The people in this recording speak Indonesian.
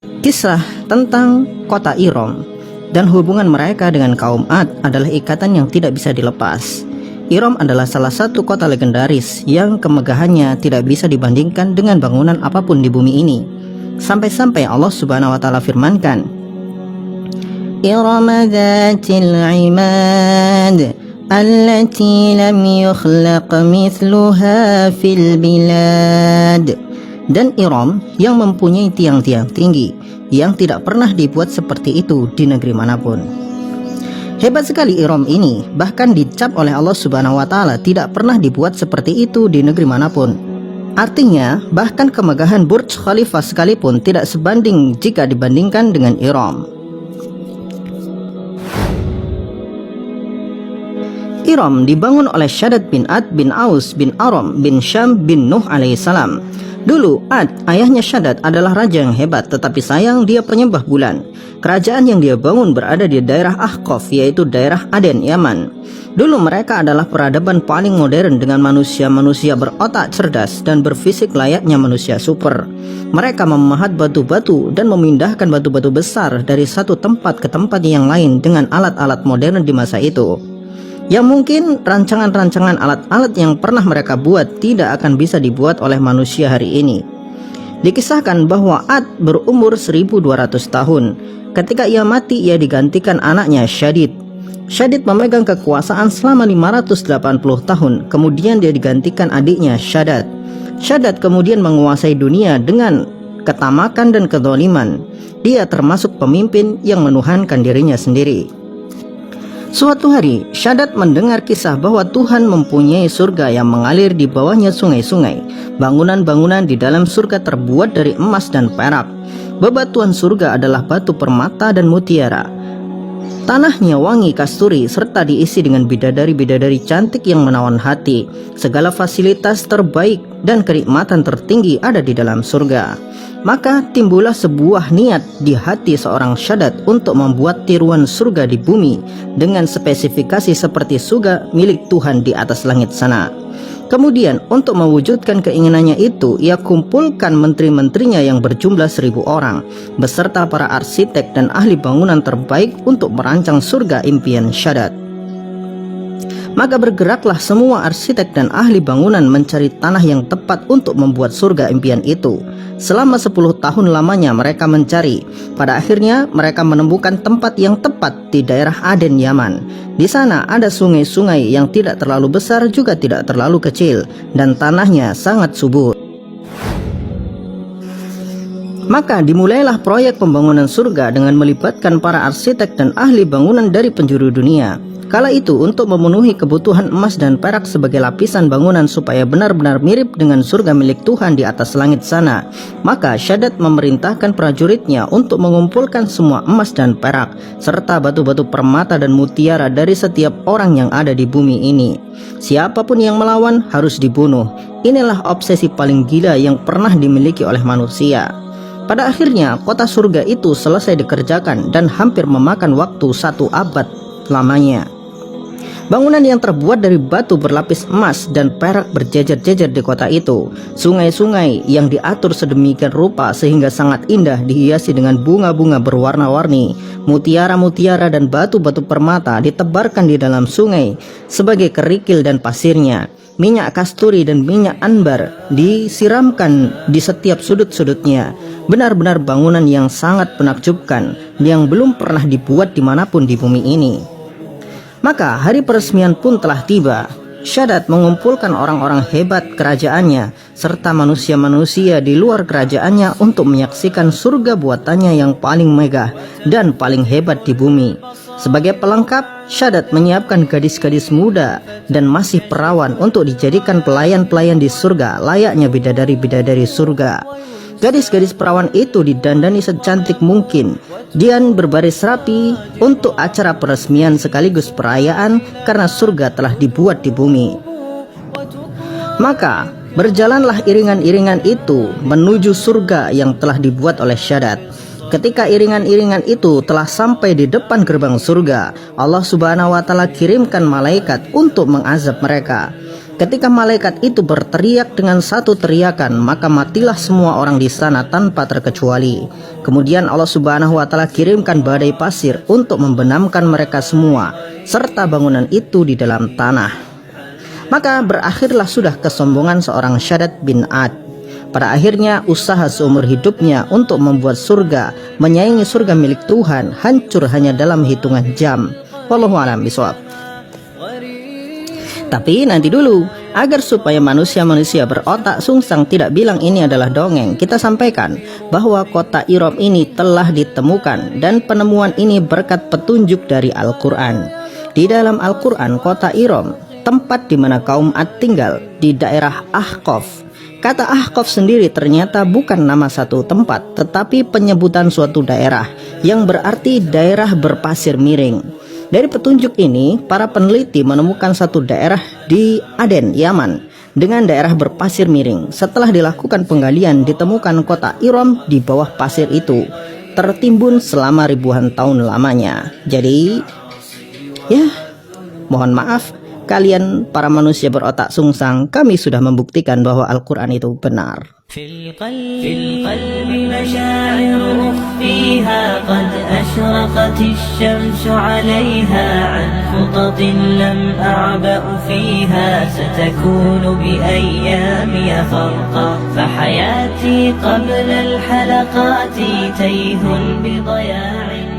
Kisah tentang kota Iram dan hubungan mereka dengan kaum Ad adalah ikatan yang tidak bisa dilepas. Iram adalah salah satu kota legendaris yang kemegahannya tidak bisa dibandingkan dengan bangunan apapun di bumi ini. Sampai-sampai Allah Subhanahu wa taala firmankan, Iram dzatil imad allati lam yukhlaq mithluha fil bilad. Dan Iram yang mempunyai tiang-tiang tinggi yang tidak pernah dibuat seperti itu di negeri manapun. Hebat sekali Iram ini, bahkan dicap oleh Allah Subhanahu wa taala tidak pernah dibuat seperti itu di negeri manapun. Artinya, bahkan kemegahan Burj Khalifa sekalipun tidak sebanding jika dibandingkan dengan Iram. Iram dibangun oleh Shaddad bin Ad bin Aus bin Aram bin Syam bin Nuh alaihissalam. Dulu Ad, ayahnya Shaddad, adalah raja yang hebat, tetapi sayang dia penyembah bulan. Kerajaan yang dia bangun berada di daerah Ahqaf, yaitu daerah Aden, Yaman. Dulu mereka adalah peradaban paling modern dengan manusia-manusia berotak cerdas dan berfisik layaknya manusia super. Mereka memahat batu-batu dan memindahkan batu-batu besar dari satu tempat ke tempat yang lain dengan alat-alat modern di masa itu. Yang mungkin rancangan-rancangan alat-alat yang pernah mereka buat tidak akan bisa dibuat oleh manusia hari ini. Dikisahkan bahwa Ad berumur 1200 tahun. Ketika ia mati, ia digantikan anaknya Shaddad. Shaddad memegang kekuasaan selama 580 tahun. Kemudian dia digantikan adiknya Shaddad. Shaddad kemudian menguasai dunia dengan ketamakan dan kezaliman. Dia termasuk pemimpin yang menuhankan dirinya sendiri. Suatu hari, Shaddad mendengar kisah bahwa Tuhan mempunyai surga yang mengalir di bawahnya sungai-sungai. Bangunan-bangunan di dalam surga terbuat dari emas dan perak. Bebatuan surga adalah batu permata dan mutiara. Tanahnya wangi kasturi serta diisi dengan bidadari-bidadari cantik yang menawan hati. Segala fasilitas terbaik dan kenikmatan tertinggi ada di dalam surga. Maka timbullah sebuah niat di hati seorang Shaddad untuk membuat tiruan surga di bumi dengan spesifikasi seperti surga milik Tuhan di atas langit sana. Kemudian untuk mewujudkan keinginannya itu, ia kumpulkan menteri-menterinya yang berjumlah 1000 orang beserta para arsitek dan ahli bangunan terbaik untuk merancang surga impian Shaddad. Maka bergeraklah semua arsitek dan ahli bangunan mencari tanah yang tepat untuk membuat surga impian itu. Selama 10 tahun lamanya mereka mencari. Pada akhirnya mereka menemukan tempat yang tepat di daerah Aden, Yaman. Di sana ada sungai-sungai yang tidak terlalu besar juga tidak terlalu kecil, dan tanahnya sangat subur. Maka dimulailah proyek pembangunan surga dengan melibatkan para arsitek dan ahli bangunan dari penjuru dunia. Kala itu untuk memenuhi kebutuhan emas dan perak sebagai lapisan bangunan supaya benar-benar mirip dengan surga milik Tuhan di atas langit sana, maka Shaddad memerintahkan prajuritnya untuk mengumpulkan semua emas dan perak serta batu-batu permata dan mutiara dari setiap orang yang ada di bumi ini. Siapapun yang melawan harus dibunuh. Inilah obsesi paling gila yang pernah dimiliki oleh manusia. Pada akhirnya kota surga itu selesai dikerjakan dan hampir memakan waktu 1 abad lamanya. Bangunan yang terbuat dari batu berlapis emas dan perak berjejer-jejer di kota itu. Sungai-sungai yang diatur sedemikian rupa sehingga sangat indah dihiasi dengan bunga-bunga berwarna-warni. Mutiara-mutiara dan batu-batu permata ditebarkan di dalam sungai sebagai kerikil dan pasirnya. Minyak kasturi dan minyak ambar disiramkan di setiap sudut-sudutnya. Benar-benar bangunan yang sangat menakjubkan yang belum pernah dibuat dimanapun di bumi ini. Maka hari peresmian pun telah tiba. Shaddad mengumpulkan orang-orang hebat kerajaannya serta manusia-manusia di luar kerajaannya untuk menyaksikan surga buatannya yang paling megah dan paling hebat di bumi. Sebagai pelengkap, Shaddad menyiapkan gadis-gadis muda dan masih perawan untuk dijadikan pelayan-pelayan di surga layaknya bidadari-bidadari surga. Gadis-gadis perawan itu didandani secantik mungkin dan berbaris rapi untuk acara peresmian sekaligus perayaan karena surga telah dibuat di bumi. Maka berjalanlah iringan-iringan itu menuju surga yang telah dibuat oleh Shaddad. Ketika iringan-iringan itu telah sampai di depan gerbang surga, Allah Subhanahu wa taala kirimkan malaikat untuk mengazab mereka. Ketika malaikat itu berteriak dengan satu teriakan, maka matilah semua orang di sana tanpa terkecuali. Kemudian Allah Subhanahu wa Ta'ala kirimkan badai pasir untuk membenamkan mereka semua serta bangunan itu di dalam tanah. Maka berakhirlah sudah kesombongan seorang Shaddad bin Ad. Pada akhirnya usaha seumur hidupnya untuk membuat surga, menyaingi surga milik Tuhan, hancur hanya dalam hitungan jam. Wallahu a'lam bishawab. Tapi nanti dulu, agar supaya manusia-manusia berotak sungsang tidak bilang ini adalah dongeng, kita sampaikan bahwa kota Iram ini telah ditemukan dan penemuan ini berkat petunjuk dari Al-Quran. Di dalam Al-Quran, kota Iram, tempat di mana kaum Ad tinggal, di daerah Ahqaf. Kata Ahqaf sendiri ternyata bukan nama satu tempat, tetapi penyebutan suatu daerah yang berarti daerah berpasir miring. Dari petunjuk ini, para peneliti menemukan satu daerah di Aden, Yaman, dengan daerah berpasir miring. Setelah dilakukan penggalian, ditemukan kota Iram di bawah pasir itu, tertimbun selama ribuan tahun lamanya. Jadi, ya, mohon maaf, kalian para manusia berotak sungsang, kami sudah membuktikan bahwa Al-Quran itu benar. في القلب مشاعر أخفيها قد أشرقت الشمس عليها عن خطط لم أعبأ فيها ستكون بأيامي فرقا فحياتي قبل الحلقات تيه بضياع